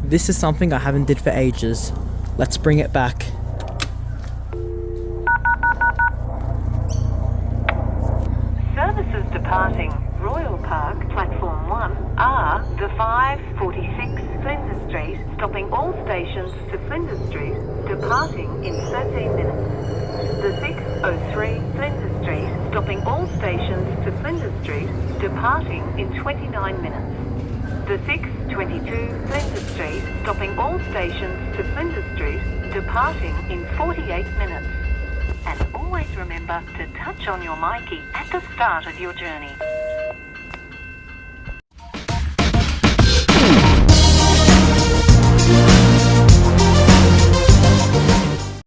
This is something I haven't did for ages. Let's bring it back. Services departing Royal Park, Platform 1 are the 546 Flinders Street, stopping all stations to Flinders Street, departing in 13 minutes. The 603 Flinders Street, stopping all stations to Flinders Street, departing in 29 minutes. The 622 Flinders Street, stopping all stations to Flinders Street, departing in 48 minutes. And always remember to touch on your myki at the start of your journey.